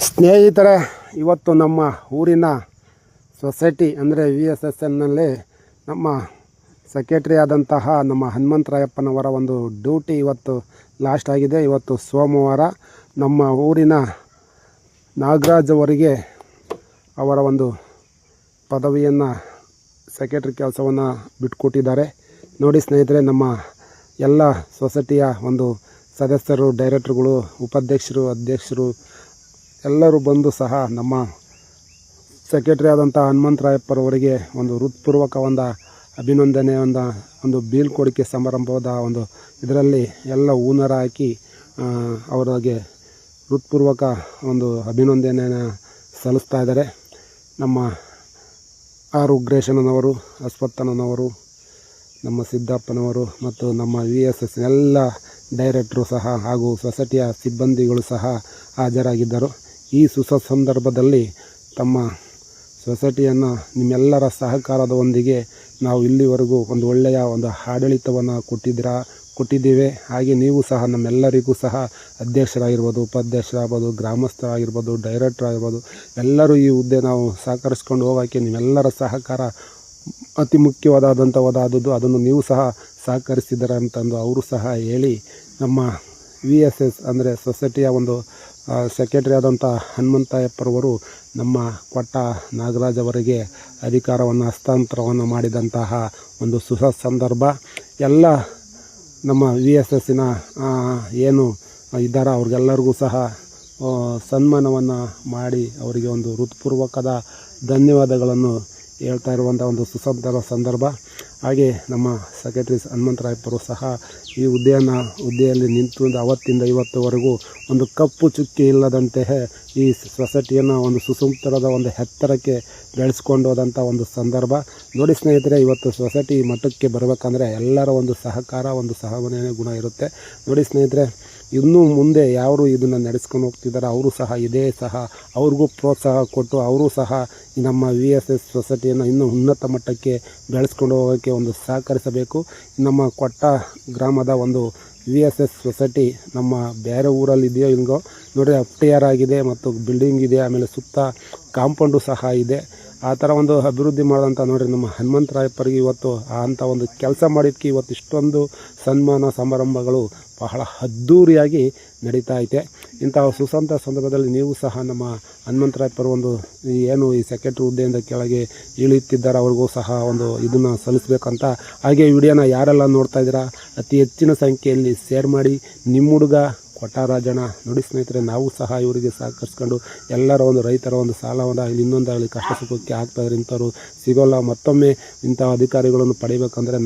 ಸ್ನೇಹಿತರೆ, ಇವತ್ತು ನಮ್ಮ ಊರಿನ ಸೊಸೈಟಿ ಅಂದರೆ VSSNನಲ್ಲಿ ನಮ್ಮ ಸೆಕ್ರೆಟರಿ ಆದಂತಹ ನಮ್ಮ ಹನುಮಂತರಾಯಪ್ಪನವರ ಒಂದು ಡ್ಯೂಟಿ ಇವತ್ತು ಲಾಸ್ಟ್ ಆಗಿದೆ. ಇವತ್ತು ಸೋಮವಾರ ನಮ್ಮ ಊರಿನ ನಾಗರಾಜ್ ಅವರಿಗೆ ಅವರ ಒಂದು ಪದವಿಯನ್ನು ಸೆಕ್ರೆಟರಿ ಕೆಲಸವನ್ನು ಬಿಟ್ಟುಕೊಟ್ಟಿದ್ದಾರೆ. ನೋಡಿ ಸ್ನೇಹಿತರೆ, ನಮ್ಮ ಎಲ್ಲ ಸೊಸೈಟಿಯ ಒಂದು ಸದಸ್ಯರು, ಡೈರೆಕ್ಟರ್ಗಳು, ಉಪಾಧ್ಯಕ್ಷರು, ಅಧ್ಯಕ್ಷರು ಎಲ್ಲರೂ ಬಂದು ಸಹ ನಮ್ಮ ಸೆಕ್ರೆಟರಿ ಆದಂಥ ಹನುಮಂತರಾಯಪ್ಪರವರಿಗೆ ಒಂದು ಹೃತ್ಪೂರ್ವಕ ಅಭಿನಂದನೆ ಒಂದು ಬೀಳ್ಕೊಡುಗೆ ಸಮಾರಂಭದ ಇದರಲ್ಲಿ ಎಲ್ಲ ಹೂನರ ಹಾಕಿ ಅವರಿಗೆ ಹೃತ್ಪೂರ್ವಕ ಅಭಿನಂದನೆಯನ್ನು ಸಲ್ಲಿಸ್ತಾ ಇದ್ದಾರೆ. ನಮ್ಮ ಆರ್ ಉಗ್ರೇಶನವರು, ಅಶ್ವತ್ಥನವರು, ನಮ್ಮ ಸಿದ್ದಪ್ಪನವರು ಮತ್ತು ನಮ್ಮ VSS ಎಲ್ಲ ಡೈರೆಕ್ಟ್ರು ಸಹ ಹಾಗೂ ಸೊಸೈಟಿಯ ಸಿಬ್ಬಂದಿಗಳು ಸಹ ಹಾಜರಾಗಿದ್ದರು. ಈ ಸಂದರ್ಭದಲ್ಲಿ ತಮ್ಮ ಸೊಸೈಟಿಯನ್ನು ನಿಮ್ಮೆಲ್ಲರ ಸಹಕಾರದೊಂದಿಗೆ ನಾವು ಇಲ್ಲಿವರೆಗೂ ಒಂದು ಒಳ್ಳೆಯ ಆಡಳಿತವನ್ನು ಕೊಟ್ಟಿದ್ದೇವೆ. ಹಾಗೆ ನೀವು ಸಹ ನಮ್ಮೆಲ್ಲರಿಗೂ ಸಹ ಅಧ್ಯಕ್ಷರಾಗಿರ್ಬೋದು, ಉಪಾಧ್ಯಕ್ಷರಾಗ್ಬೋದು, ಗ್ರಾಮಸ್ಥರಾಗಿರ್ಬೋದು, ಡೈರೆಕ್ಟರ್ ಆಗಿರ್ಬೋದು, ಎಲ್ಲರೂ ಈ ಹುದ್ದೆ ನಾವು ಸಹಕರಿಸ್ಕೊಂಡು ಹೋಗೋಕ್ಕೆ ನಿಮ್ಮೆಲ್ಲರ ಸಹಕಾರ ಅತಿ ಮುಖ್ಯವಾದದ್ದು. ಅದನ್ನು ನೀವು ಸಹ ಸಹಕರಿಸಿದ್ದಾರೆ ಅಂತಂದು ಅವರು ಸಹ ಹೇಳಿ, ನಮ್ಮ VSS ಅಂದರೆ ಸೊಸೈಟಿಯ ಸೆಕ್ರೆಟರಿ ಆದಂಥ ಹನುಮಂತರಾಯಪ್ಪರವರು ನಮ್ಮ ಕೊಟ್ಟ ನಾಗರಾಜ್ ಅವರಿಗೆ ಅಧಿಕಾರವನ್ನು ಹಸ್ತಾಂತರವನ್ನು ಮಾಡಿದಂತಹ ಒಂದು ಸಂದರ್ಭ. ಎಲ್ಲ ನಮ್ಮ VSSನ ಏನು ಇದ್ದಾರೆ ಅವ್ರಿಗೆಲ್ಲರಿಗೂ ಸಹ ಸನ್ಮಾನವನ್ನು ಮಾಡಿ ಅವರಿಗೆ ಒಂದು ಹೃತ್ಪೂರ್ವಕದ ಧನ್ಯವಾದಗಳನ್ನು ಹೇಳ್ತಾ ಇರುವಂಥ ಸಂದರ್ಭ. ಹಾಗೆ ನಮ್ಮ ಸೆಕ್ರೆಟರಿ ಹನುಮಂತರಾಯಪ್ಪರು ಸಹ ಈ ಹುದ್ದೆಯಲ್ಲಿ ನಿಂತು ಅವತ್ತಿಂದ ಇವತ್ತುವರೆಗೂ ಒಂದು ಕಪ್ಪು ಚುಕ್ಕಿ ಇಲ್ಲದಂತೆ ಈ ಸೊಸೈಟಿಯನ್ನು ಸುಸಂಸ್ಕಾರದ ಎತ್ತರಕ್ಕೆ ಬೆಳೆಸ್ಕೊಂಡು ಹೋದಂಥ ಸಂದರ್ಭ. ನೋಡಿ ಸ್ನೇಹಿತರೆ, ಇವತ್ತು ಸೊಸೈಟಿ ಮಟ್ಟಕ್ಕೆ ಬರಬೇಕಂದ್ರೆ ಎಲ್ಲರ ಸಹಕಾರ, ಸಹಬಾಳ್ವೆ ಗುಣ ಇರುತ್ತೆ. ನೋಡಿ ಸ್ನೇಹಿತರೆ, ಇನ್ನೂ ಮುಂದೆ ಯಾರು ಇದನ್ನು ನಡೆಸ್ಕೊಂಡು ಹೋಗ್ತಿದ್ದಾರೆ ಅವರು ಸಹ ಅವ್ರಿಗೂ ಪ್ರೋತ್ಸಾಹ ಕೊಟ್ಟು ಅವರು ಸಹ ನಮ್ಮ VSS ಸೊಸೈಟಿಯನ್ನು ಇನ್ನೂ ಉನ್ನತ ಮಟ್ಟಕ್ಕೆ ಬೆಳೆಸ್ಕೊಂಡು ಹೋಗೋಕ್ಕೆ ಸಹಕರಿಸಬೇಕು. ನಮ್ಮ ಕೊಟ್ಟ ಗ್ರಾಮದ VSS ಸೊಸೈಟಿ ನಮ್ಮ ಬೇರೆ ಊರಲ್ಲಿ ಇದೆಯೋ ಹಿಂಗೋ ನೋಡಿ, FTR ಆಗಿದೆ ಮತ್ತು ಬಿಲ್ಡಿಂಗ್ ಇದೆ, ಆಮೇಲೆ ಸುತ್ತ ಕಾಂಪೌಂಡು ಸಹ ಇದೆ. ಆ ಥರ ಅಭಿವೃದ್ಧಿ ಮಾಡೋದಂತ ನೋಡಿರಿ ನಮ್ಮ ಹನುಮಂತರಾಯಪ್ಪರಿಗೆ ಇವತ್ತು ಅಂಥ ಕೆಲಸ ಮಾಡಿದ್ದಕ್ಕೆ ಇವತ್ತು ಇಷ್ಟೊಂದು ಸನ್ಮಾನ ಸಮಾರಂಭಗಳು ಬಹಳ ಅದ್ಧೂರಿಯಾಗಿ ನಡೀತಾ ಐತೆ. ಇಂತಹ ಸಂದರ್ಭದಲ್ಲಿ ನೀವು ಸಹ ನಮ್ಮ ಹನುಮಂತರಾಯಪ್ಪರು ಏನು ಈ ಸೆಕ್ರೆಟರಿ ಹುದ್ದೆಯಿಂದ ಕೆಳಗೆ ಇಳಿಯುತ್ತಿದ್ದಾರೆ ಅವ್ರಿಗೂ ಸಹ ಇದನ್ನು ಸಲ್ಲಿಸಬೇಕಂತ. ಹಾಗೆ ವಿಡಿಯೋನ ಯಾರೆಲ್ಲ ನೋಡ್ತಾ ಇದ್ದೀರಾ ಅತಿ ಹೆಚ್ಚಿನ ಸಂಖ್ಯೆಯಲ್ಲಿ ಶೇರ್ ಮಾಡಿ. ನಿಮ್ಮ ಹುಡುಗ ಕೊಟ್ಟಾರಾಜಣ್ಣ. ನೋಡಿ ಸ್ನೇಹಿತರೆ, ನಾವು ಸಹ ಇವರಿಗೆ ಸಹಕರಿಸ್ಕೊಂಡು ಎಲ್ಲರ ರೈತರ ಸಾಲವನ್ನು ಇನ್ನೊಂದಾಗಲಿ ಕಷ್ಟ ಸುಖಕ್ಕೆ ಆಗ್ತಾಯಿದ್ರೆ ಇಂಥವ್ರು ಸಿಗೋಲ್ಲ. ಮತ್ತೊಮ್ಮೆ ಇಂಥ ಅಧಿಕಾರಿಗಳನ್ನು ಪಡಿಬೇಕಂದ್ರೆ